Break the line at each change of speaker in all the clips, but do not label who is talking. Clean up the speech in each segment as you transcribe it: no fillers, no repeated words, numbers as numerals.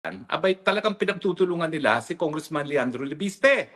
abay talagang pinagtutulungan nila si Congressman Leandro Libiste.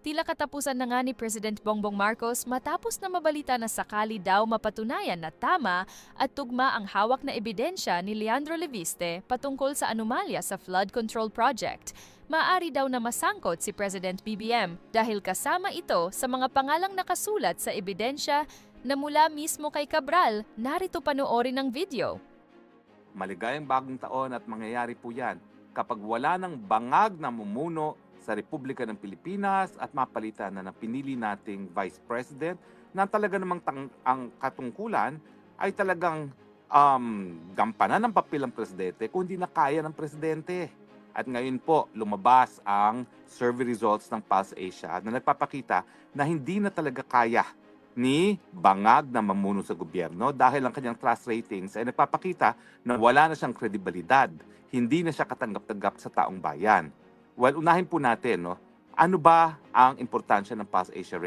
Tila katapusan na nga ni President Bongbong Marcos matapos na mabalita na sakali daw mapatunayan na tama at tugma ang hawak na ebidensya ni Leandro Leviste patungkol sa anomalya sa flood control project. Maaari daw na masangkot si President BBM dahil kasama ito sa mga pangalang nakasulat sa ebidensya na mula mismo kay Cabral. Narito panoorin ang video.
Maligayang bagong taon at mangyayari po yan kapag wala ng bangag na mumuno sa Republika ng Pilipinas at mapalitan na ng pinili nating Vice President na talaga namang ang katungkulan ay talagang gampanan ng papel ng Presidente kung hindi na kaya ng Presidente. At ngayon po, lumabas ang survey results ng Pulse Asia na nagpapakita na hindi na talaga kaya ni bangag na mamuno sa gobyerno dahil ang kanyang trust ratings ay nagpapakita na wala na siyang kredibilidad. Hindi na siya katanggap-tanggap sa taong bayan. Well, unahin po natin, no? Ano ba ang importansya ng Pulse Asia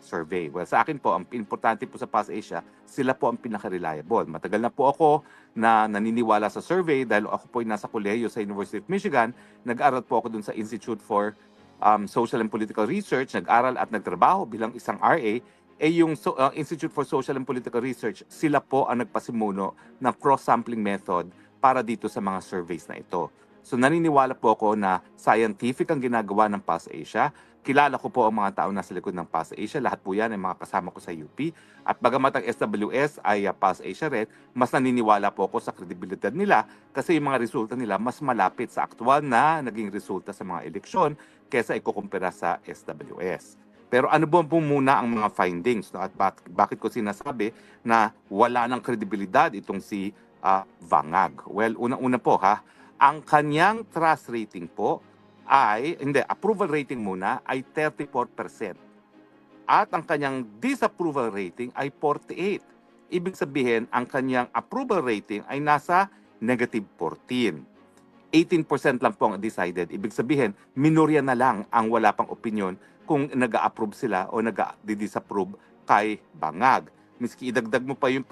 survey? Well, sa akin po, ang importante po sa Pulse Asia, sila po ang pinaka-reliable. Matagal na po ako na naniniwala sa survey dahil ako po ay nasa kolehiyo sa University of Michigan. Nag-aral po ako dun sa Institute for Social and Political Research, nag-aral at nagtrabaho bilang isang RA. Yung Institute for Social and Political Research, sila po ang nagpasimuno ng cross-sampling method para dito sa mga surveys na ito. So naniniwala po ako na scientific ang ginagawa ng Pulse Asia. Kilala ko po ang mga tao nasa likod ng Pulse Asia. Lahat po yan ay mga kasama ko sa UP. At bagamat ang SWS ay Pulse Asia rin, mas naniniwala po ako sa kredibilidad nila kasi yung mga resulta nila mas malapit sa aktual na naging resulta sa mga eleksyon kesa ikukumpira sa SWS. Pero ano po muna ang mga findings, no? At bakit ko sinasabi na wala ng kredibilidad itong si Bangag? Well, unang-una po ang kanyang trust rating po ay, approval rating muna ay 34%. At ang kanyang disapproval rating ay 48%. Ibig sabihin, ang kanyang approval rating ay nasa negative 14%. 18% lang po ang decided. Ibig sabihin, minorya na lang ang wala pang opinion kung nag-a-approve sila o nag-disapprove kay Bangag. Miski idagdag mo pa yung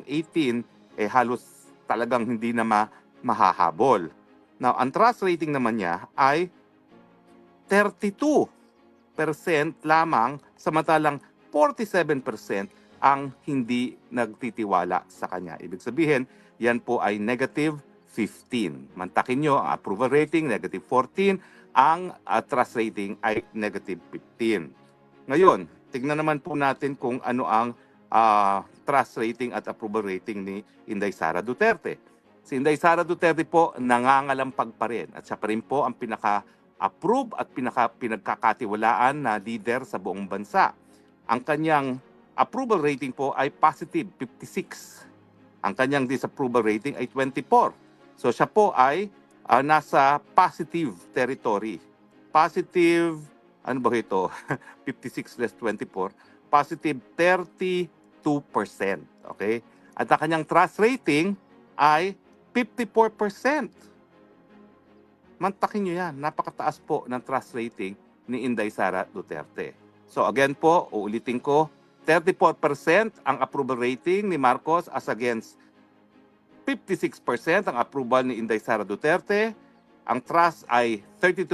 18, halos talagang hindi na mahahabol. Now, ang trust rating naman niya ay 32% lamang, samantalang 47% ang hindi nagtitiwala sa kanya. Ibig sabihin, yan po ay negative 15. Mantakin nyo, ang approval rating, negative 14. Ang trust rating ay negative 15. Ngayon, tignan naman po natin kung ano ang trust rating at approval rating ni Inday Sara Duterte. Si Inday Sara Duterte po nangangalampag pa rin at siya pa rin po ang pinaka-approve at pinagkakatiwalaan na leader sa buong bansa. Ang kanyang approval rating po ay positive 56. Ang kanyang disapproval rating ay 24. So siya po ay nasa positive territory. Positive, ano ba ito? 56 less 24. Positive 32%. Okay? At ang kanyang trust rating ay 54%. Mantakin nyo yan. Napakataas po ng trust rating ni Inday Sara Duterte. So again po, uulitin ko, 34% ang approval rating ni Marcos as against 56% ang approval ni Inday Sara Duterte. Ang trust ay 32%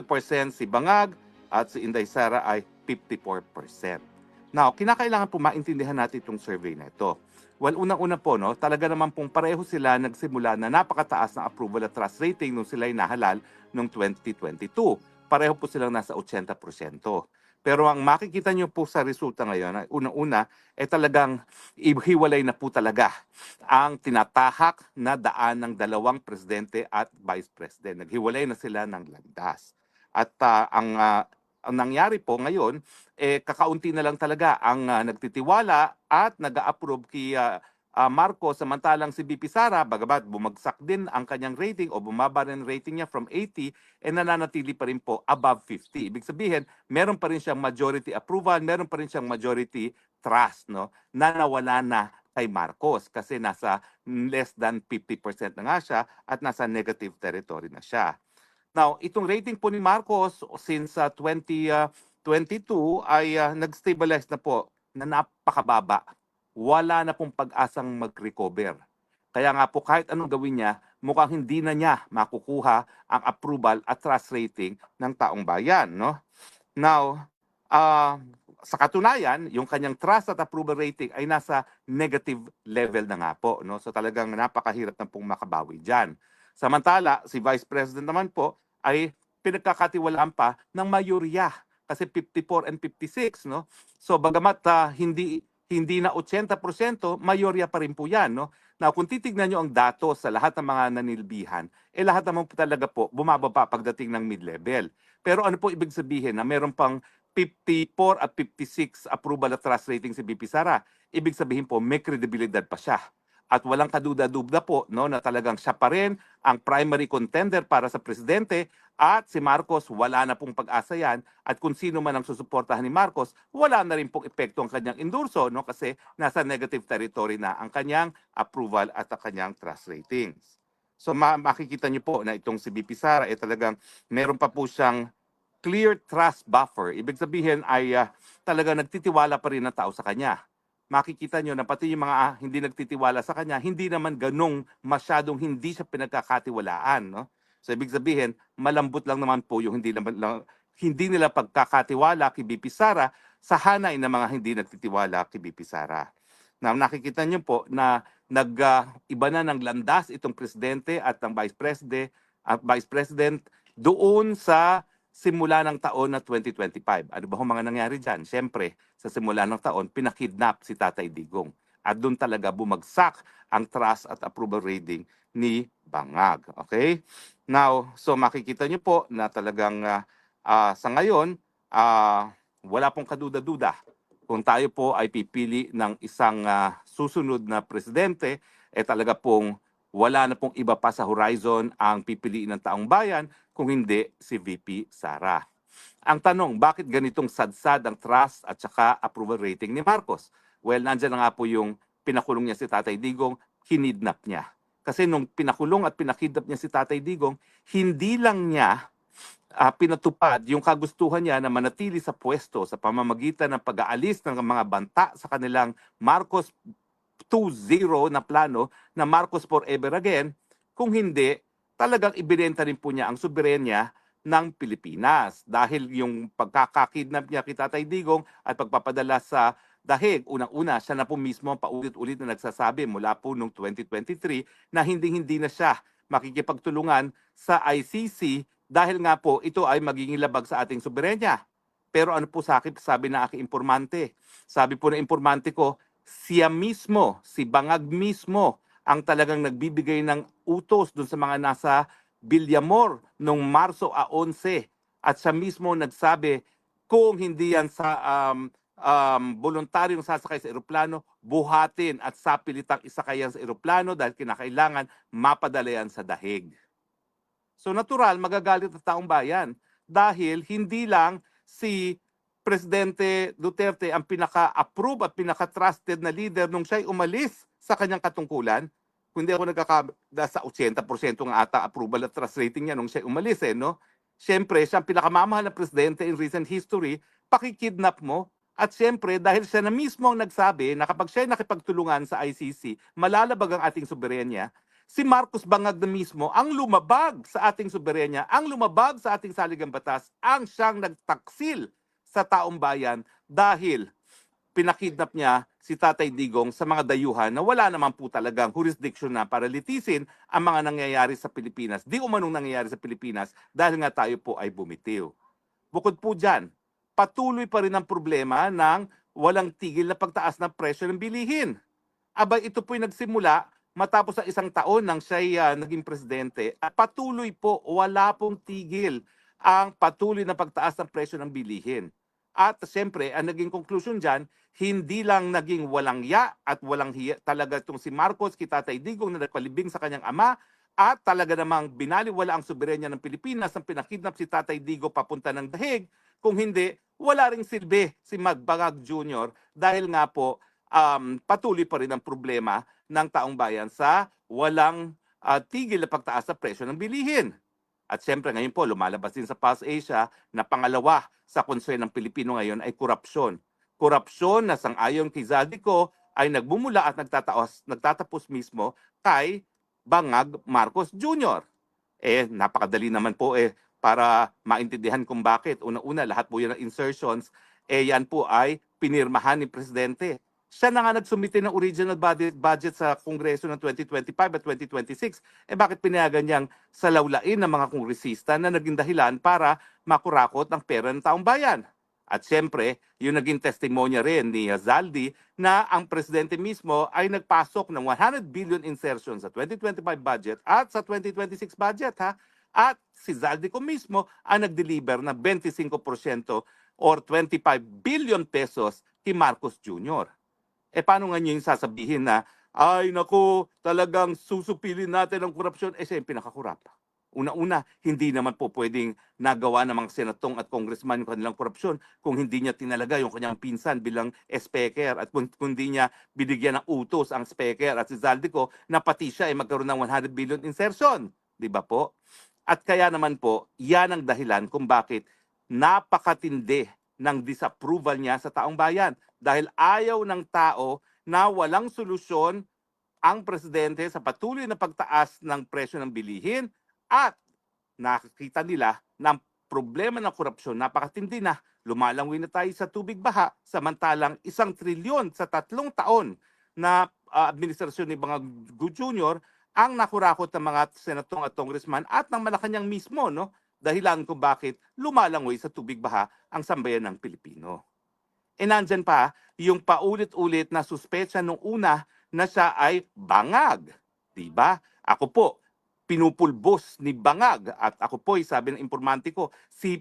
si Bangag at si Inday Sara ay 54%. Now, kinakailangan po maintindihan natin itong survey na ito. Well, unang-una po, no, talaga naman pong pareho sila nagsimula na napakataas ng approval at trust rating nung sila nahalal noong 2022. Pareho po silang nasa 80%. Pero ang makikita nyo po sa resulta ngayon, unang-una, talagang hiwalay na po talaga ang tinatahak na daan ng dalawang presidente at vice president. Naghiwalay na sila ng landas. At ang nangyari po ngayon, kakaunti na lang talaga ang nagtitiwala at nag-a-approve kay Marcos, samantalang si BP Sara, bagamat bumagsak din ang kanyang rating o bumaba rin rating niya from 80, nananatili pa rin po above 50. Ibig sabihin, meron pa rin siyang majority approval, meron pa rin siyang majority trust, no, na nawala na kay Marcos kasi nasa less than 50% na nga siya at nasa negative territory na siya. Now, itong rating po ni Marcos since 22 ay nag-stabilize na po na napakababa. Wala na pong pag-asang mag-recover. Kaya nga po kahit anong gawin niya, mukhang hindi na niya makukuha ang approval at trust rating ng taong bayan, no? Now, sa katunayan, yung kanyang trust at approval rating ay nasa negative level na nga po, no? So talagang napakahirap na pong makabawi diyan. Samantala, si Vice President naman po ay pinagkakatiwalaan pa ng mayorya kasi 54 and 56, no? So bagamat hindi na 80%, mayorya pa rin po 'yan, no? Now, kung titignan niyo ang datos sa lahat ng mga nanilbihan, lahat naman po talaga po bumababa pagdating ng mid-level. Pero ano po ibig sabihin na meron pang 54 at 56 approval at trust rating si BP Sara? Ibig sabihin po may kredibilidad pa siya. At walang kaduda-dubda po, no, na talagang siya pa rin ang primary contender para sa presidente at si Marcos wala na pong pag-asa yan at kung sino man ang susuportahan ni Marcos, wala na rin pong epekto ang kanyang endorso, no, kasi nasa negative territory na ang kanyang approval at ang kanyang trust ratings. So makikita niyo po na itong si BP Sara talagang meron pa po siyang clear trust buffer. Ibig sabihin ay talagang nagtitiwala pa rin ang tao sa kanya. Makikita nyo na pati yung mga hindi nagtitiwala sa kanya, hindi naman ganong masyadong hindi siya pinagkakatiwalaan, no? So ibig sabihin, malambot lang naman po yung hindi nila pagkakatiwala kay BP Sara sa hanay ng mga hindi nagtitiwala kay BP Sara. Now, nakikita nyo po na iba na ng landas itong presidente at ang vice president doon sa simula ng taon na 2025. Ano ba ang mga nangyari dyan? Siyempre, sa simula ng taon, pinakidnap si Tatay Digong. At doon talaga bumagsak ang trust at approval rating ni Bangag. Okay? Now, so makikita niyo po na talagang sa ngayon, wala pong kaduda-duda. Kung tayo po ay pipili ng isang susunod na presidente, talaga pong wala na pong iba pa sa horizon ang pipiliin ng taong bayan kung hindi si VP Sara. Ang tanong, bakit ganitong sadsad ang trust at saka approval rating ni Marcos? Well, nandyan na nga po yung pinakulong niya si Tatay Digong, kinidnap niya. Kasi nung pinakulong at pinakidnap niya si Tatay Digong, hindi lang niya pinatupad yung kagustuhan niya na manatili sa pwesto sa pamamagitan ng pag-aalis ng mga banta sa kanilang Marcos 2.0 na plano na Marcos Forever Again, kung hindi, talagang ibinenta rin po niya ang soberenya ng Pilipinas. Dahil yung pagkakakidnap niya kay Tatay Digong at pagpapadala sa dahig, unang-una, siya na po mismo paulit-ulit na nagsasabi mula po noong 2023 na hindi na siya makikipagtulungan sa ICC dahil nga po ito ay magiging labag sa ating soberenya. Pero ano po sabi na aking informante? Sabi po ng informante ko, siya mismo, si Bangag mismo, ang talagang nagbibigay ng utos dun sa mga nasa Villamor noong Marso 11. At siya mismo nagsabi, kung hindi yan sa voluntaryong sasakay sa eroplano, buhatin at sapilitang isakay yan sa eroplano dahil kinakailangan mapadala yan sa dahig. So natural, magagalit ang taong bayan dahil hindi lang si Presidente Duterte ang pinaka-approve at pinaka-trusted na leader nung siya'y umalis sa kanyang katungkulan. Kundi ako sa 80% ng ata approval at trust rating niya nung siya'y umalis, no? Siyempre, siya ang pinakamamahal na presidente in recent history, pakikidnap mo. At siyempre, dahil siya na mismo ang nagsabi na kapag siya'y nakipagtulungan sa ICC, malalabag ang ating soberenya, si Marcos Bangag na mismo ang lumabag sa ating soberenya, ang lumabag sa ating saligang batas, ang siyang nagtaksil sa taong bayan dahil pinakidnap niya si Tatay Digong sa mga dayuhan na wala naman po talagang jurisdiction na para litisin ang mga nangyayari sa Pilipinas. Di umanong nangyayari sa Pilipinas dahil nga tayo po ay bumitiw. Bukod po dyan, patuloy pa rin ang problema ng walang tigil na pagtaas ng presyo ng bilihin. Abay, ito po'y nagsimula matapos ang isang taon nang siya'y naging presidente. At patuloy po, wala pong tigil ang patuloy na pagtaas ng presyo ng bilihin. At siyempre, ang naging conclusion dyan, hindi lang naging walang ya at walang hiya talaga itong si Marcos kay Tatay Digong na nagpalibing sa kanyang ama at talaga namang binaliwala ang soberenya ng Pilipinas nang pinakidnap si Tatay Digong papunta ng dahig. Kung hindi, wala ring silbi si Bangag Jr. dahil nga po patuloy pa rin ang problema ng taong bayan sa walang tigil na pagtaas sa presyo ng bilihin. At siyempre ngayon po, lumalabas din sa Pulse Asia na pangalawa sa concern ng Pilipino ngayon ay korupsyon. Korupsyon na sang-ayon kay Zaldico ay nagmumula at nagtatapos mismo kay Bangag Marcos Jr. Napakadali naman po para maintindihan kung bakit. Una-una, lahat po yan ng insertions, yan po ay pinirmahan ni Presidente. Siya na nga nagsumite ng original budget sa Kongreso ng 2025 at 2026. Bakit pinayagan niyang salawlain ng mga kongresista na naging dahilan para makurakot ang pera ng taong bayan? At siyempre, yung naging testimonya rin ni Zaldi na ang Presidente mismo ay nagpasok ng 100 billion insertion sa 2025 budget at sa 2026 budget. At si Zaldi ko mismo ang nag-deliver ng 25% or 25 billion pesos kay Marcos Jr. Paano nga niyo yung sasabihin na, ay naku, talagang susupilin natin ang korupsyon? Siya yung pinakakurap. Una-una, hindi naman po pwedeng nagawa ng mga senatong at congressman yung kanilang korupsyon kung hindi niya tinalaga yung kanyang pinsan bilang speaker at kung hindi niya binigyan ng utos ang speaker at si Zaldico na pati siya ay magkaroon ng 100 billion insertion. Di ba po? At kaya naman po, yan ang dahilan kung bakit napakatindi ng disapproval niya sa taong bayan. Dahil ayaw ng tao na walang solusyon ang Presidente sa patuloy na pagtaas ng presyo ng bilihin at nakikita nila na ang problema ng korupsyon napakatindi na. Lumalangoy na tayo sa tubig baha samantalang 1 trilyon sa 3 taon na administrasyon ni Bangag Jr. ang nakurakot ng mga senatong at congressman at ng Malacanang mismo, no? Dahilan kung bakit lumalangoy sa tubig baha ang sambayan ng Pilipino. Nandyan pa yung paulit-ulit na suspecha nung una na siya ay bangag. Diba? Ako po, pinupulbos ni Bangag at ako po, sabi ng informante ko, si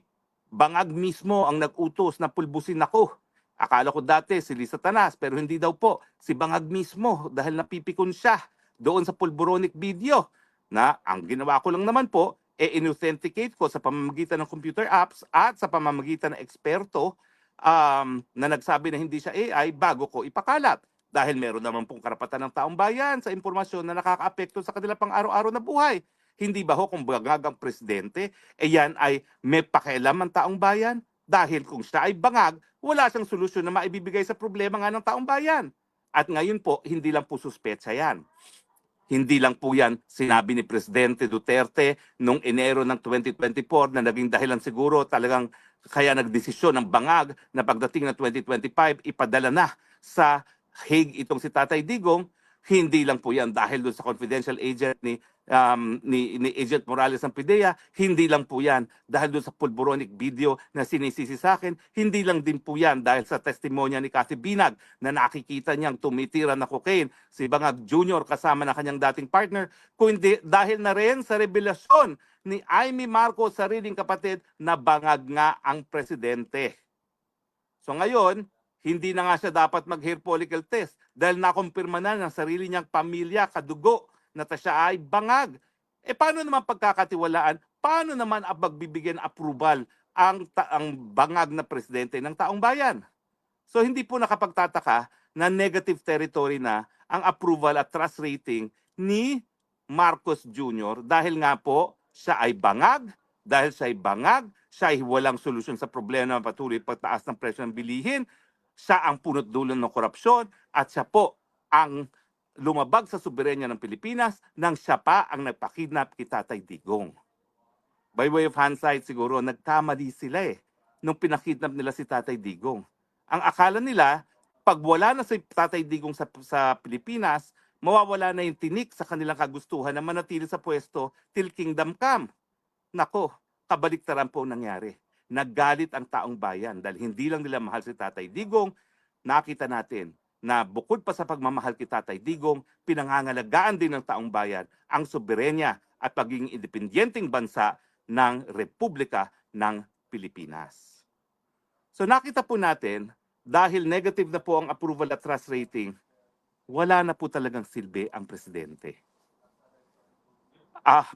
Bangag mismo ang nag-utos na pulbusin ako. Akala ko dati si Lisa Tanas pero hindi daw po. Si Bangag mismo dahil napipikon siya doon sa pulboronic video na ang ginawa ko lang naman po, in-authenticate ko sa pamamagitan ng computer apps at sa pamamagitan ng eksperto na nagsabi na hindi siya AI bago ko ipakalat. Dahil meron naman pong karapatan ng taong bayan sa impormasyon na nakakaapekto sa kanila pang araw-araw na buhay. Hindi ba ho kung bangag ang presidente, yan ay may pakialam ang taong bayan? Dahil kung siya ay bangag, wala siyang solusyon na maibibigay sa problema nga ng taong bayan. At ngayon po, hindi lang po suspetsa yan. Hindi lang po yan sinabi ni Presidente Duterte noong Enero ng 2024 na naging dahilan siguro talagang kaya nagdesisyon ng Bangag na pagdating ng 2025 ipadala na sa Hague itong si Tatay Digong. Hindi lang po yan dahil doon sa confidential agent ni Agent Morales ng PIDEA, hindi lang po yan dahil doon sa pulboronic video na sinisisi sa akin, hindi lang din po yan dahil sa testimonya ni Cathy Binag na nakikita niyang tumitira na cocaine si Bangag Jr. kasama na kanyang dating partner, kundi dahil na rin sa revelasyon ni Amy Marcos, sariling kapatid, na bangag nga ang presidente. So ngayon, hindi na nga siya dapat mag-hair follicle test dahil nakumpirma na ng sarili niyang pamilya, kadugo, na siya ay bangag. Paano naman pagkakatiwalaan? Paano naman pagbibigyan approval ang bangag na presidente ng taong bayan? So hindi po nakapagtataka na negative territory na ang approval at trust rating ni Marcos Jr. dahil nga po siya ay bangag, dahil siya ay bangag, siya ay walang solusyon sa problema ng patuloy pagtaas ng presyo ng bilihin, siya ang punot dulo ng korupsyon at siya po ang lumabag sa soberenya ng Pilipinas nang siya pa ang nagpakidnap kay Tatay Digong. By way of hindsight siguro, nagkamali sila nung pinakidnap nila si Tatay Digong. Ang akala nila, pag wala na si Tatay Digong sa Pilipinas, mawawala na yung tinik sa kanilang kagustuhan na manatili sa pwesto till kingdom come. Nako, kabaliktaran po nangyari. Naggalit ang taong bayan dahil hindi lang nila mahal si Tatay Digong. Nakita natin na bukod pa sa pagmamahal kay Tatay Digong, pinangangalagaan din ng taong bayan ang soberenya at pagiging independenteng bansa ng Republika ng Pilipinas. So nakita po natin, dahil negative na po ang approval at trust rating, wala na po talagang silbi ang presidente.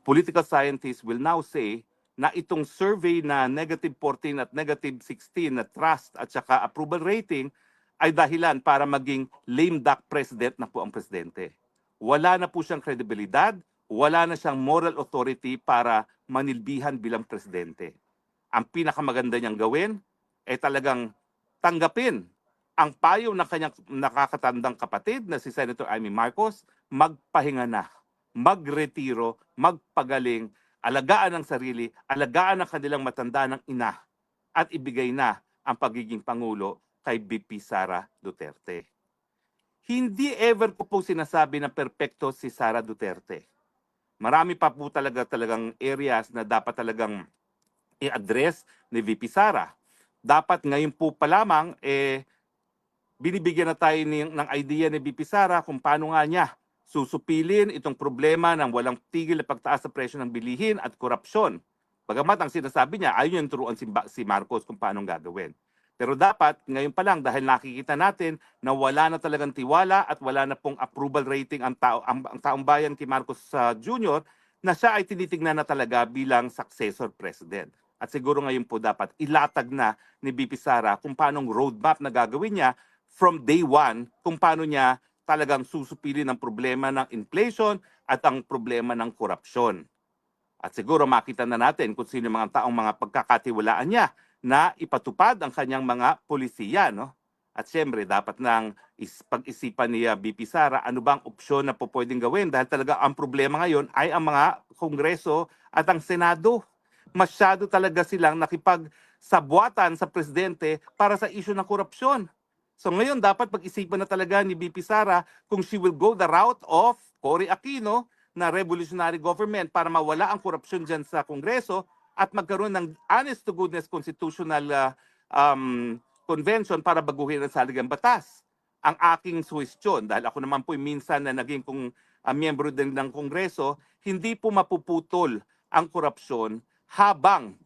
Political scientists will now say na itong survey na negative 14 at negative 16 na trust at saka approval rating ay dahilan para maging lame duck president na po ang presidente. Wala na po siyang kredibilidad, wala na siyang moral authority para manilbihan bilang presidente. Ang pinakamaganda niyang gawin ay talagang tanggapin ang payo ng kanyang nakakatandang kapatid na si Senator Amy Marcos, magpahinga na, magretiro, magpagaling, alagaan ang sarili, alagaan ang kanilang matanda ng ina, at ibigay na ang pagiging Pangulo kay VP Sara Duterte. Hindi ever ko po sinasabi na perpekto si Sara Duterte. Marami pa po talagang areas na dapat talagang i-address ni VP Sara. Dapat ngayon po pa lamang, binibigyan na tayo ng idea ni VP Sara kung paano nga niya susupilin itong problema ng walang tigil na pagtaas sa presyo ng bilihin at korupsyon. Bagamat ang sinasabi niya, ayaw niyang turuan si Marcos kung paano gagawin. Pero dapat, ngayon pa lang, dahil nakikita natin na wala na talagang tiwala at wala na pong approval rating ang taong bayan kay Marcos Jr., na siya ay tinitingnan na talaga bilang successor president. At siguro ngayon po dapat ilatag na ni VP Sara kung paano roadmap na gagawin niya from day one, kung paano niya talagang susupilin ang problema ng inflation at ang problema ng korupsyon. At siguro makita na natin kung sino mga taong mga pagkakatiwalaan niya na ipatupad ang kanyang mga polisiya, no? At siyempre, dapat nang pag-isipan ni VP Sara ano bang opsyon na po pwedeng gawin dahil talaga ang problema ngayon ay ang mga Kongreso at ang Senado. Masyado talaga silang nakipagsabwatan sa presidente para sa issue ng korupsyon. So ngayon, dapat pag-isipan na talaga ni VP Sara kung she will go the route of Cory Aquino na revolutionary government para mawala ang korupsyon dyan sa Kongreso at magkaroon ng honest-to-goodness constitutional convention para baguhin ang saligang batas. Ang aking suwestyon, dahil ako naman po minsan na naging miyembro din ng Kongreso, hindi po mapuputol ang korupsyon habang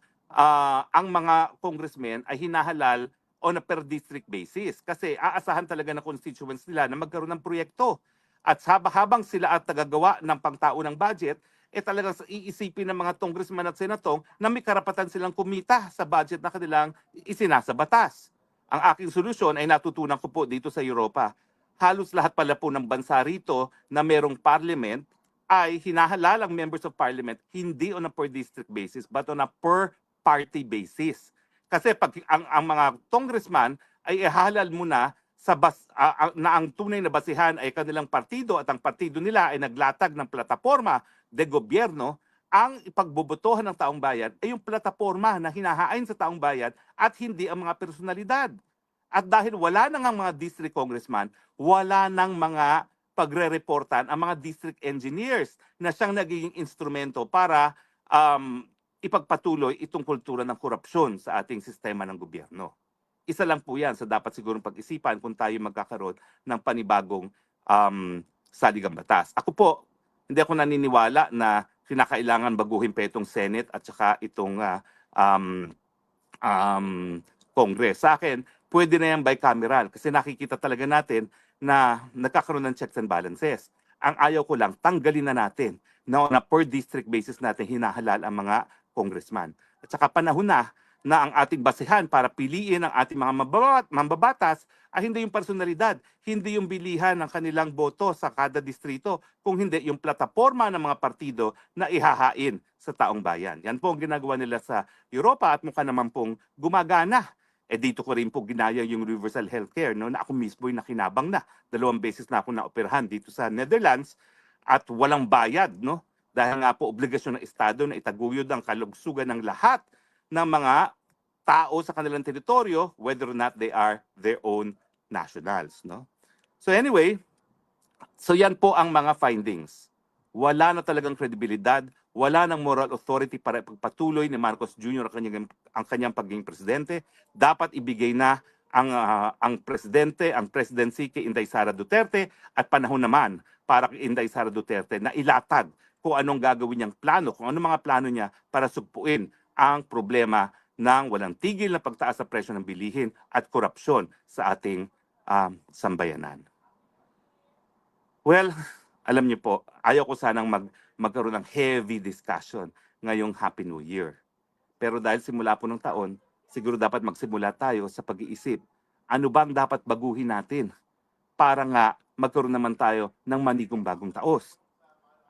ang mga congressmen ay hinahalal on a per district basis. Kasi aasahan talaga ng constituents nila na magkaroon ng proyekto. At habang sila at tagagawa ng pangtaunang budget, talagang iisipin ng mga congressman at senatong na may karapatan silang kumita sa budget na kanilang isinasa batas. Ang aking solusyon ay natutunan ko po dito sa Europa. Halos lahat pala po ng bansa rito na merong parliament ay hinahalal ang members of parliament hindi on a per district basis but on a per party basis. Kasi pag ang mga congressman ay ihalal muna na ang tunay na basihan ay kanilang partido at ang partido nila ay naglatag ng plataforma de gobyerno, ang ipagbobotohan ng taong bayan ay yung plataforma na hinahain sa taong bayan at hindi ang mga personalidad. At dahil wala nang ang mga district congressman, wala nang mga pagre-reportan ang mga district engineers na siyang nagiging instrumento para ipagpatuloy itong kultura ng korupsyon sa ating sistema ng gobyerno. Isa lang po yan sa dapat sigurong pag-isipan kung tayo magkakaroon ng panibagong saligang batas. Ako po, hindi ako naniniwala na kinakailangan baguhin pa itong Senate at saka itong Congress. Sa akin, pwede na yan bicameral kasi nakikita talaga natin na nagkakaroon ng checks and balances. Ang ayaw ko lang, tanggalin na natin na per district basis natin hinahalal ang mga congressman. At saka panahon na ang ating basihan para piliin ang ating mga mambabatas ay hindi yung personalidad, hindi yung bilihan ng kanilang boto sa kada distrito, kung hindi yung plataforma ng mga partido na ihahain sa taong bayan. Yan po ang ginagawa nila sa Europa at mukha naman pong gumagana. Dito ko rin po ginaya yung universal healthcare, no, na ako mismo ay nakinabang na. 2 beses na ako naoperahan dito sa Netherlands at walang bayad, no? Dahil nga po obligasyon ng Estado na itaguyod ang kalugsugan ng lahat ng mga tao sa kanilang teritoryo, whether or not they are their own nationals, no? So anyway, so yan po ang mga findings. Wala na talagang kredibilidad, wala nang moral authority para ipagpatuloy ni Marcos Jr. ang kanyang pagiging presidente. Dapat ibigay na ang presidente, ang presidency kay Inday Sara Duterte at panahon naman para kay Inday Sara Duterte na ilatag kung anong gagawin niyang plano, kung anong mga plano niya para sugpuin ang problema ng walang tigil na pagtaas sa presyo ng bilihin at korupsyon sa ating sambayanan. Well, alam niyo po, ayaw ko sanang magkaroon ng heavy discussion ngayong Happy New Year. Pero dahil simula po ng taon, siguro dapat magsimula tayo sa pag-iisip. Ano bang dapat baguhin natin para nga magkaroon naman tayo ng manigong bagong taos?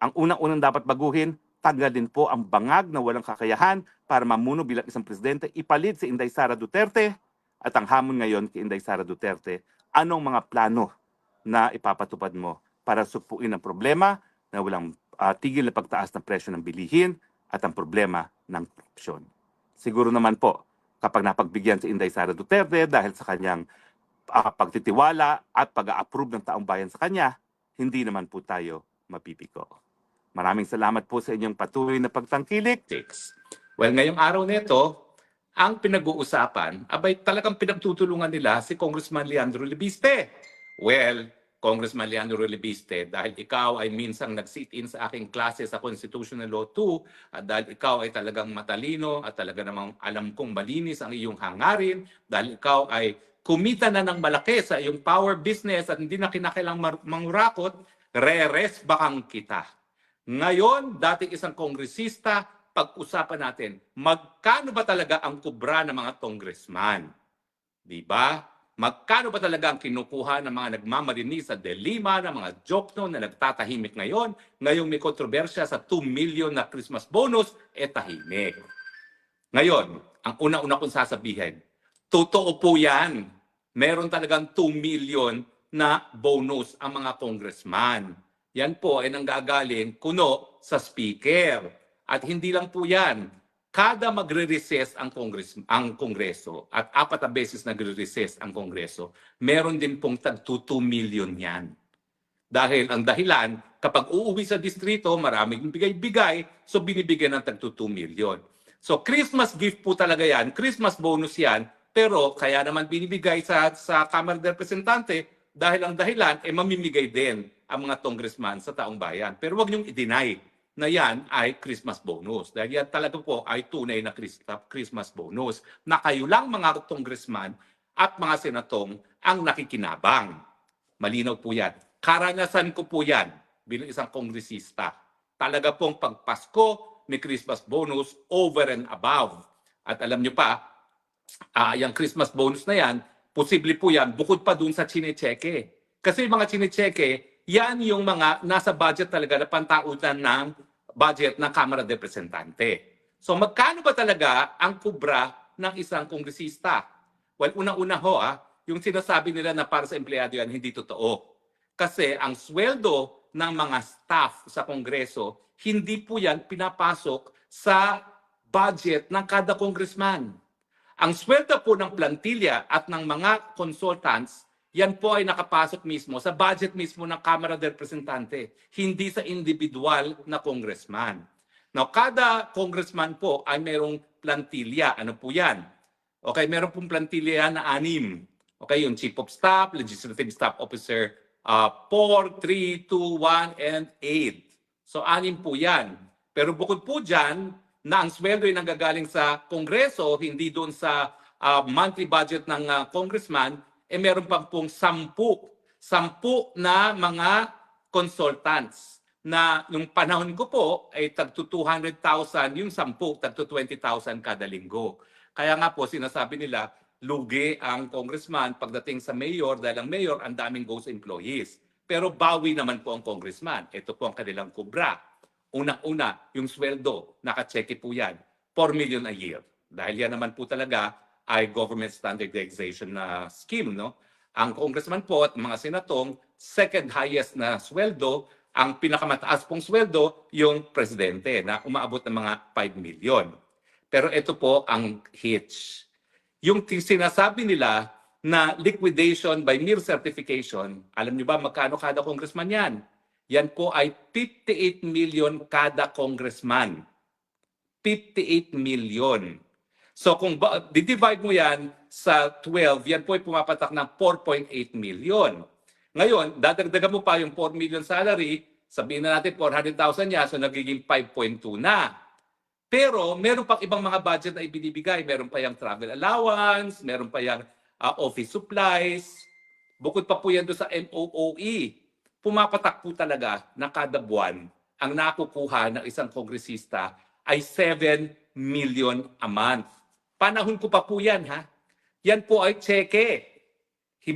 Ang unang-unang dapat baguhin, tanggalin po ang bangag na walang kakayahan para mamuno bilang isang presidente, ipalit si Inday Sara Duterte. At ang hamon ngayon kay Inday Sara Duterte, anong mga plano na ipapatupad mo para supuin ang problema na walang tigil na pagtaas ng presyo ng bilihin at ang problema ng korupsyon. Siguro naman po, kapag napagbigyan si Inday Sara Duterte dahil sa kanyang pagtitiwala at pag-a-approve ng taong bayan sa kanya, hindi naman po tayo mapipiko. Maraming salamat po sa inyong patuloy na pagtangkilik.
Well, ngayong araw nito, ang pinag-uusapan, abay talagang pinagtutulungan nila si Congressman Leandro Leviste. Well, Congressman Leandro Leviste, dahil ikaw ay minsang nag-sit-in sa aking klase sa Constitutional Law 2, at dahil ikaw ay talagang matalino at talaga namang alam kong malinis ang iyong hangarin, dahil ikaw ay kumita na ng malaki sa iyong power business at hindi na kinakailang mangurakot, re-resbakang kita. Ngayon, dating isang kongresista, pag-usapan natin, magkano ba talaga ang kubra ng mga congressman? Di ba? Magkano ba talaga ang kinukuha ng mga nagmamalinis sa Delima, ng mga jokno na nagtatahimik ngayon? Ngayong may kontrobersya sa 2 million na Christmas bonus, tahimik. Ngayon, ang una-una kong sasabihin, totoo po yan. Meron talagang 2 million na bonus ang mga congressman. Yan po ay nanggagaling kuno sa speaker. At hindi lang po yan. Kada magre-recess ang Kongreso at 4 na beses nagre-recess ang Kongreso, meron din pong tag 2 million yan. Dahil ang dahilan, kapag uuwi sa distrito, maraming bigay-bigay, so binibigyan ng tag 2 million. So Christmas gift po talaga yan, Christmas bonus yan, pero kaya naman binibigay sa Kamara de Representante dahil ang dahilan mamimigay din ang mga congressman sa taong bayan. Pero wag niyong i-deny na yan ay Christmas bonus. Dahil yan talaga po ay tunay na Christmas bonus na kayo lang mga congressman at mga senatong ang nakikinabang. Malinaw po yan. Karanasan ko po yan bilang isang kongresista. Talaga pong pagpasko may Christmas bonus over and above. At alam nyo pa, yung Christmas bonus na yan, posible po yan bukod pa dun sa chine-cheque. Kasi yung mga chine-cheque, yan yung mga nasa budget talaga na pantautan ng budget ng Kamara de Representante. So magkano ba talaga ang kubra ng isang kongresista? Well, unang-una ho, yung sinasabi nila na para sa empleyado yan, hindi totoo. Kasi ang sweldo ng mga staff sa Kongreso, hindi po yan pinapasok sa budget ng kada congressman. Ang sweldo po ng plantilla at ng mga consultants, yan po ay nakapasok mismo sa budget mismo ng Kamara de Representante, hindi sa individual na congressman. Now, kada congressman po ay merong plantilla. Ano po yan? Okay, meron pong plantilla na 6. Okay, yung Chief of Staff, Legislative Staff Officer 4, 3, 2, 1, and 8. So, 6 po yan. Pero bukod po dyan, na ang sweldo ay nanggagaling sa Kongreso, hindi doon sa monthly budget ng congressman, meron pa pong 10 na mga consultants na nung panahon ko po ay tagto 200,000 yung 10, tagto 20,000 kada linggo. Kaya nga po sinasabi nila, lugi ang congressman pagdating sa mayor dahil ang mayor ang daming ghost employees. Pero bawi naman po ang congressman. Ito po ang kanilang kubra. Unang-una, yung sweldo, nakacheque po yan, 4 million a year. Dahil yan naman po talaga ay government standardization na scheme, no? Ang congressman po at mga senatong second highest na sweldo, ang pinakamataas pong sweldo yung presidente na umaabot ng mga 5 million. Pero ito po ang hitch. Yung sinasabi nila na liquidation by mere certification, alam niyo ba magkano kada congressman yan? Yan po ay 58 million kada congressman. 58 million. So kung di-divide mo yan sa 12, yan po ay pumapatak ng 4.8 million. Ngayon, dadagdagan mo pa yung 4 million salary, sabihin na natin 400,000 niya, so nagiging 5.2 na. Pero meron pang ibang mga budget na ibinibigay. Meron pa yung travel allowance, meron pa yung office supplies. Bukod pa po yan doon sa MOOE. Pumapatak po talaga na kada buwan ang nakukuha ng isang kongresista ay 7 million a month. Panahon ko pa po yan, ha? Yan po ay cheque.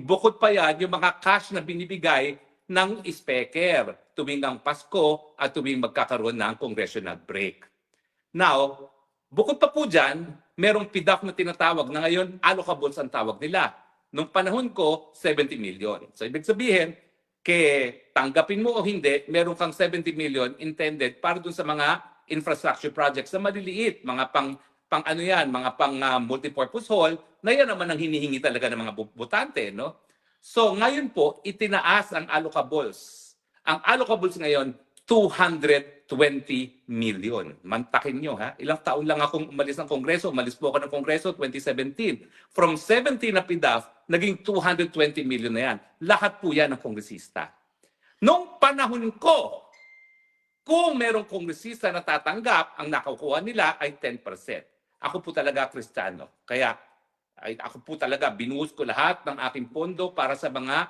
Bukod pa yan, yung mga cash na binibigay ng speaker tuwing ang Pasko at tuwing magkakaroon ng congressional break. Now, bukod pa po dyan, merong PDAF na tinatawag na ngayon allocables ang tawag nila. Nung panahon ko, 70 million. So ibig sabihin, tanggapin mo o hindi, meron kang 70 million intended para dun sa mga infrastructure projects na maliliit, mga pang ano yan, mga pang multipurpose hall, na yan naman ang hinihingi talaga ng mga botante, no? So ngayon po, itinaas ang allocables. Ang allocables ngayon, 220 million. Mantakin nyo, ha? Ilang taon lang akong umalis ng Kongreso. Umalis po ako ng Kongreso 2017. From 17 na PDAF, naging 220 million na yan. Lahat po yan ng kongresista. Noong panahon ko, kung merong kongresista na tatanggap, ang nakukuha nila ay 10%. Ako po talaga Kristiyano. Kaya ako po talaga binuhos ko lahat ng aking pondo para sa mga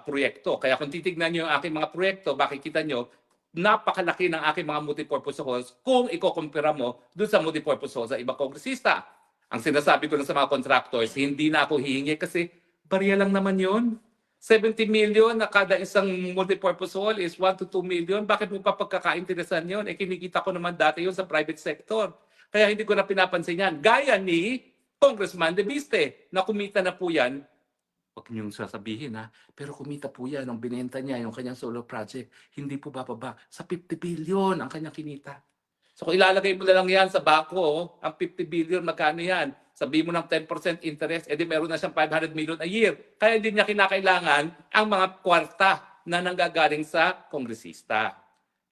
proyekto. Kaya kung titignan nyo yung aking mga proyekto, makikita nyo, napakalaki ng aking mga multipurpose halls kung ikukumpira mo doon sa multipurpose halls sa ibang kongresista. Ang sinasabi ko lang sa mga contractors, hindi na ako hihingi kasi bariya lang naman yun. 70 million na kada isang multipurpose hall is 1 to 2 million. Bakit mo pa pagkakainteresan yun? Kinikita ko naman dati yun sa private sector. Kaya hindi ko na pinapansin yan. Gaya ni Congressman Leviste na kumita na po yan. Huwag niyong sasabihin, ha? Pero kumita po yan, ang binenta niya, yung kanyang solar project, hindi po bababa. Sa 50 billion ang kanyang kinita. So kung ilalagay mo na lang yan sa bako, ang 50 billion, magkano yan? Sabihin mo ng 10% interest, edi meron na siyang 500 million a year. Kaya hindi niya kinakailangan ang mga kwarta na nanggagaling sa kongresista.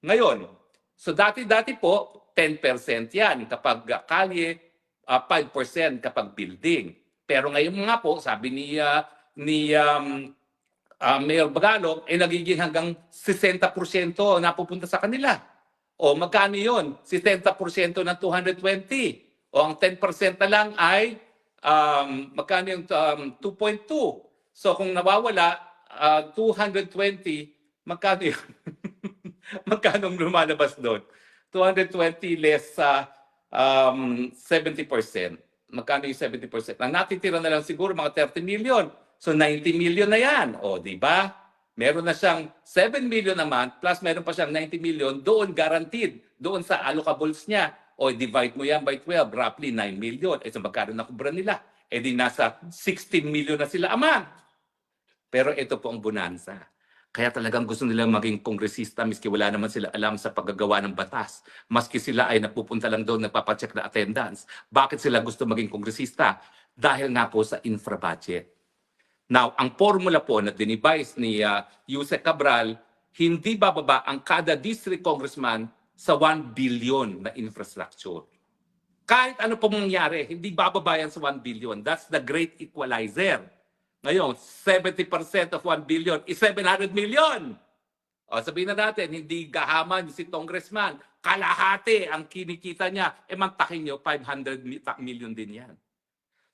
Ngayon, so dati-dati po, 10% yan kapag kalye, 5% kapag building. Pero ngayon nga po, sabi ni Mayor Bagalog, nagiging hanggang 60% napupunta sa kanila. O magkano yun? 60% ng 220. O ang 10% na lang ay magkano yung 2.2. So kung nawawala, 220, magkano yun? Magkano lumalabas doon? 220 less sa 70%. Magkano yung 70%? Ang natitira na lang siguro mga 30 million. So 90 million na yan. O, di ba? Meron na siyang 7 million naman plus meron pa siyang 90 million doon guaranteed. Doon sa allocables niya. O, divide mo yan by 12, roughly 9 million. So magkano nakubra nila? Di nasa 16 million na sila amount. Pero ito po ang bonanza. Kaya talagang gusto nila maging kongresista miski wala naman sila alam sa paggagawa ng batas. Maski sila ay napupunta lang doon, nagpapacheck na attendance. Bakit sila gusto maging kongresista? Dahil nga po sa infra-budget. Now, ang formula po na dinivise ni Yusek Cabral, hindi bababa ang kada district congressman sa 1 billion na infrastructure. Kahit ano pong mangyari, hindi bababa yan sa 1 billion. That's the great equalizer. Ngayon, 70% of 1 billion is 700 million. O, sabihin na natin, hindi gahaman si congressman. Kalahati ang kinikita niya. Mantakin nyo, 500 million din yan.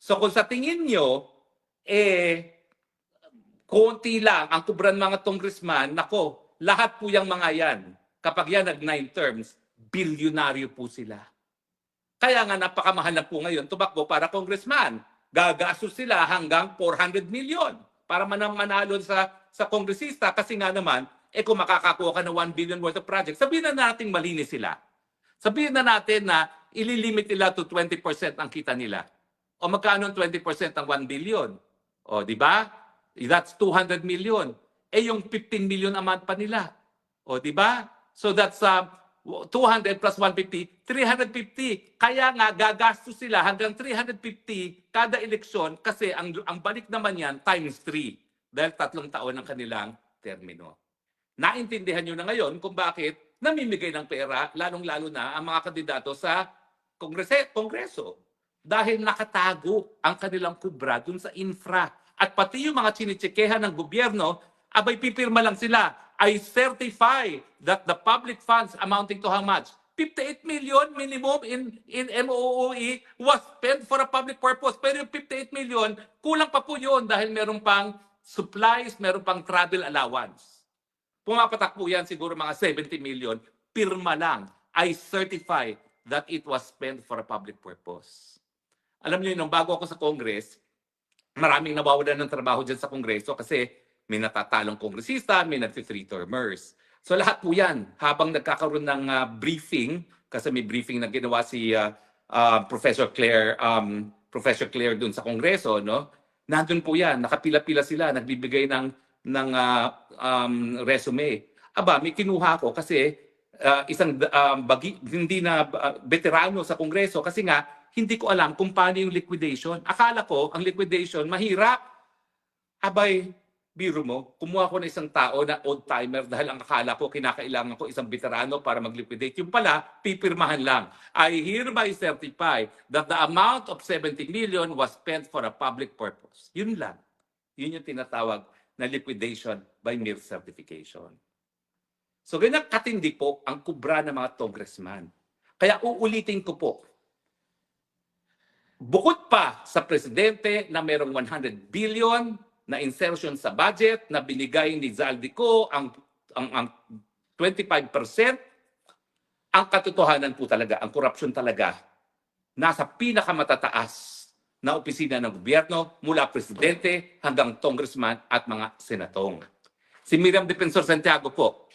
So kung sa tingin nyo, konti lang ang kubran mga congressman, nako, lahat po yung mga yan, kapag yan nag-9 terms, bilyonaryo po sila. Kaya nga napakamahal na po ngayon tumakbo para congressman. Gagastos sila hanggang 400 million para manalo sa kongresista kasi nga naman, kung makakakuha ka ng 1 billion worth of project, sabihin na natin malinis sila. Sabihin na natin na ililimit nila to 20% ang kita nila. O magkano 20% ng 1 billion? O, di ba? That's 200 million. Yung 15 million amount pa nila. O, di ba? So that's 200 plus 150, 350. Kaya nga gagastos sila hanggang 350 kada eleksyon kasi ang balik naman yan times 3 dahil 3 taon ang kanilang termino. Naintindihan nyo na ngayon kung bakit namimigay ng pera lalong-lalo na ang mga kandidato sa kongreso. Dahil nakatago ang kanilang kubra dun sa infra. At pati yung mga chinichikehan ng gobyerno, abay pipirma lang sila. I certify that the public funds amounting to how much? 58 million minimum in MOOE was spent for a public purpose. Pero yung 58 million, kulang pa po yun dahil meron pang supplies, meron pang travel allowance. Pumapatak po yan siguro mga 70 million. Pirma lang. I certify that it was spent for a public purpose. Alam niyo, nung bago ako sa Congress, maraming nawawalan ng trabaho dyan sa Kongreso kasi may natatalong kongresista, may nagsi-three termers. So lahat po yan, habang nagkakaroon ng briefing, kasi may briefing na ginawa si Professor Claire dun sa Kongreso, no? Nandun po yan, nakapila-pila sila, nagbibigay ng resume. Aba, may kinuha ko kasi isang hindi na veterano sa Kongreso kasi nga hindi ko alam kung paano yung liquidation. Akala ko ang liquidation mahirap. Abay, biro mo, kumuha ko na isang tao na old-timer dahil ang akala ko kinakailangan ko isang veterano para mag-liquidate. Yung pala, pipirmahan lang. I hereby certify that the amount of 70 million was spent for a public purpose. Yun lang. Yun yung tinatawag na liquidation by mere certification. So ganyan katindi po ang kubra ng mga congressman. Kaya uulitin ko po, bukod pa sa presidente na merong 100 billion na insertion sa budget na binigay ni Zaldico ang 25%, ang katotohanan po talaga, ang korupsyon talaga, nasa pinakamatataas na opisina ng gobyerno mula presidente hanggang congressman at mga senatong. Si Miriam Defensor Santiago po,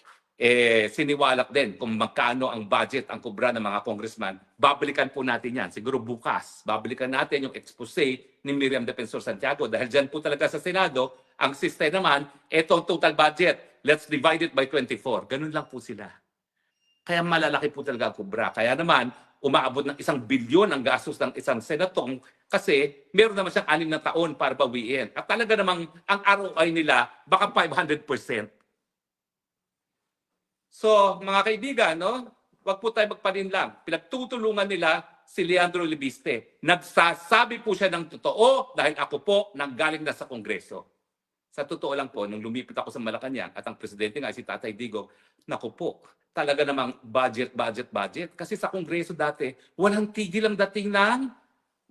siniwalak din kung magkano ang budget ang kubra ng mga congressman. Babalikan po natin yan. Siguro bukas, babalikan natin yung expose ni Miriam Defensor Santiago dahil dyan po talaga sa Senado, ang system naman, etong total budget, let's divide it by 24. Ganun lang po sila. Kaya malalaki po talaga ang kubra. Kaya naman, umaabot ng 1 bilyon ang gastos ng isang senatong kasi meron naman siyang 6 na taon para bawiin. At talaga namang ang ROI nila baka 500%. So, mga kaibigan, no? Wag po tayo magpalinlang. Pinagtutulungan nila si Leandro Libiste. Nagsasabi po siya ng totoo dahil ako po nanggaling na sa Kongreso. Sa totoo lang po, nung lumipit ako sa Malacanang at ang presidente nga si Tatay Digong, naku po, talaga namang budget. Kasi sa Kongreso dati, walang tigil ang dating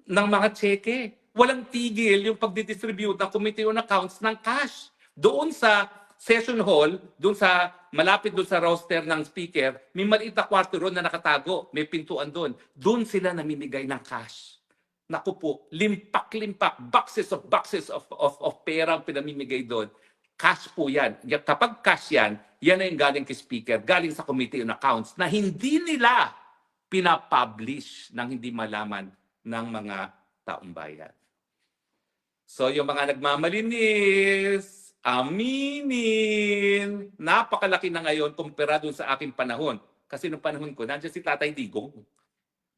ng mga cheque. Walang tigil yung pagdidistribute ng Committee on Accounts ng cash. Doon sa session hall, doon sa malapit doon sa roster ng speaker, may maliit na kwarto ron na nakatago, may pintuan doon. Doon sila namimigay ng cash. Naku po, limpak-limpak, boxes of pera ang pinamimigay doon. Cash po yan. Kapag cash yan, yan ay galing kay speaker, galing sa Committee on Accounts na hindi nila pinapublish nang hindi malaman ng mga taong bayan. So yung mga nagmamalinis, aminin, napakalaki na ngayon kumpara dun sa aking panahon. Kasi nung panahon ko, nandiyan si Tatay Digong.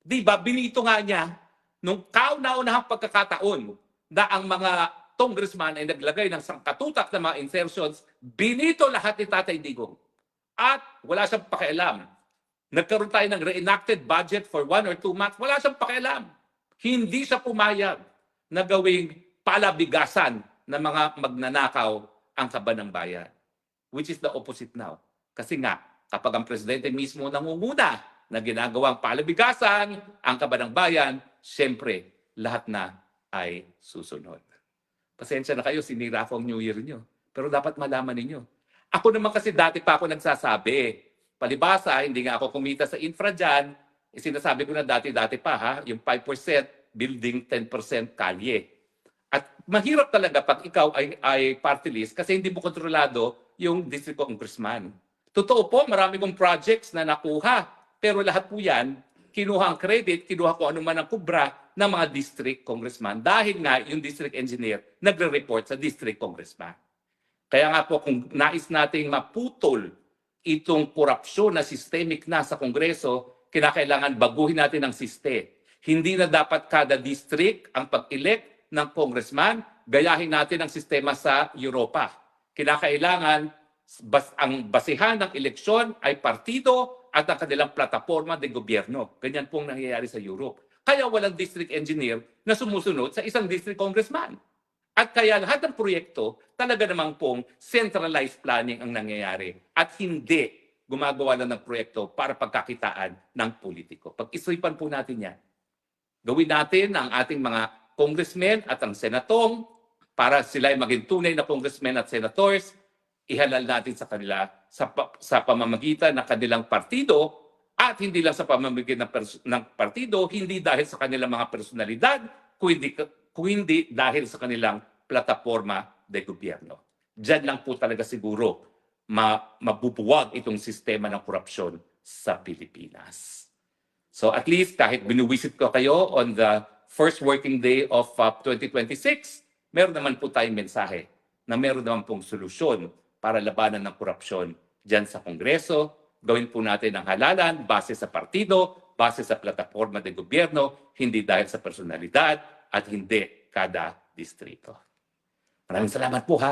Di ba, binito nga niya, nung kauna-unahang pagkakataon na ang mga congressman ay naglagay ng sangkatutak na mga insertions, binito lahat ni Tatay Digong. At wala siyang pakialam. Nagkaroon tayo ng reenacted budget for 1 or 2 months, wala siyang pakialam. Hindi siya pumayag na gawing palabigasan ng mga magnanakaw ang kaban ng bayan. Which is the opposite now. Kasi nga, kapag ang presidente mismo nangunguna na ginagawang palabigasan ang kaban ng bayan, siyempre, lahat na ay susunod. Pasensya na kayo, sinira ko ang New Year nyo. Pero dapat malaman ninyo. Ako naman kasi dati pa ako nagsasabi, palibasa, hindi nga ako kumita sa infra dyan, sinasabi ko na dati-dati pa, ha, yung 5% building, 10% kalye. At mahirap talaga pag ikaw ay party list kasi hindi mo kontrolado yung district congressman. Totoo po, marami kong projects na nakuha. Pero lahat po yan, kinuha ang credit, kinuha ko ano man ang kubra ng mga district congressman dahil nga yung district engineer nagre-report sa district congressman. Kaya nga po kung nais nating maputol itong korupsyon na systemic na sa Kongreso, kinakailangan baguhin natin ang siste. Hindi na dapat kada district ang pag-elect ng congressman, gayahin natin ang sistema sa Europa. Kinakailangan ang basihan ng eleksyon ay partido at ang kanilang plataforma de gobyerno. Ganyan pong nangyayari sa Europe. Kaya walang district engineer na sumusunod sa isang district congressman. At kaya lahat ng proyekto, talaga namang pong centralized planning ang nangyayari. At hindi gumagawa lang ng proyekto para pagkakitaan ng politiko. Pag-isipan po natin yan. Gawin natin ang ating mga congressmen at ang senatong para sila ay maging tunay na congressmen at senators, ihalal natin sa kanila sa pamamagitan ng kanilang partido at hindi lang sa pamamagitan ng partido, hindi dahil sa kanilang mga personalidad, kundi dahil sa kanilang plataforma de gobyerno. Diyan lang po talaga siguro mabubuwag itong sistema ng korupsyon sa Pilipinas. So at least kahit binuwisit ko kayo on the first working day of 2026, meron naman po tayong mensahe na meron naman pong solusyon para labanan ng korupsyon dyan sa Kongreso. Gawin po natin ang halalan base sa partido, base sa plataforma ng gobyerno, hindi dahil sa personalidad at hindi kada distrito. Maraming salamat po ha.